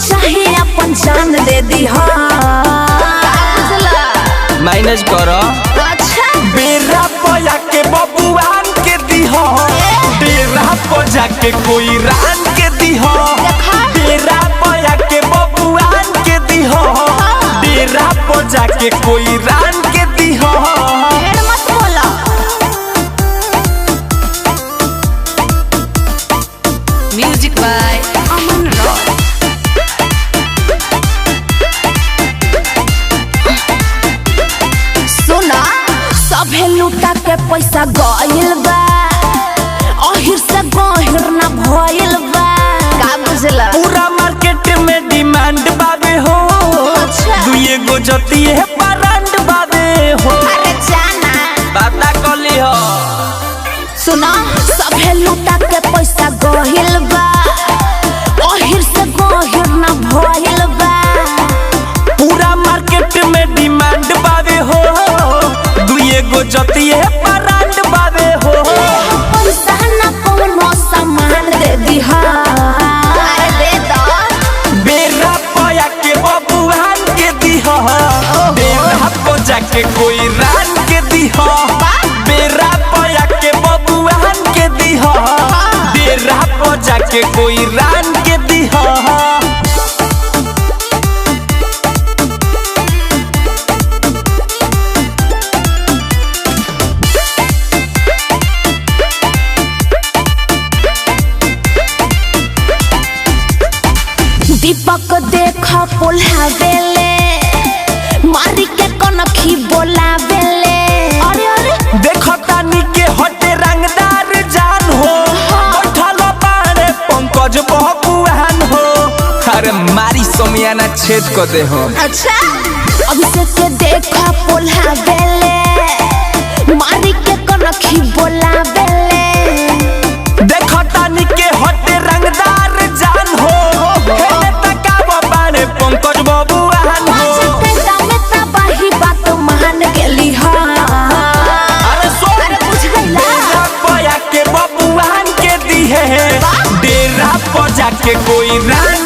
चाहिए अपन जान दे दी माइनस करो। अच्छा बेरा पया के बबुआन के दिहो, बेरा पजा के कोई रान के दिहो, बेरा पया के बबुआन के दिहो, बेरा पजा के कोई रान के दिहो। ढेर मत बोला। म्यूजिक बाय अमन रॉय। सुना सभे लूटा के पैसा गइल बा, अहिर से गहिर ना भइल बा। का बुझला? पूरा मार्केट में डिमांड बाबे हो, अच्छा। दुए गो जतिए ब्रांड बाबे हो। अरे जाना बाता कली हो। सुना सभे लूटा के पैसा गहिल बा, अहिर से गहिर ना भइल बा। पूरा मार्केट में डिमांड बाबे हो, दुए गो जतिए ब्रांड बाबे हो। पैसा ना कोनो सामान दे दिहा। अरे दे दो। बेरा पया के बबुआन के दिहो, बेरा पजा के कोई रान के दिहो, बेरा पया के बबुआन के दिहो, बेरा पजा के कोई रान के दिहो। दीपक देखा पोल्हावेले, मारी के कनखी बोलावेले। अरे अरे देखो तानी के हटे रंगदार जान हो, बैठल बाड़े पंकज बबुआन हो। अरे मारी सोमियाना छेद कर दे हो। अच्छा अभिषेक के देखा पोल्हावेले, मारी के कनखी बोलावेले। देखो तानी के हटे रंगदार जान हो, हेले तकावा बाड़े पंकज बबुआन हो। के बबुआन के दिहे, डेरा पजा के कोई रान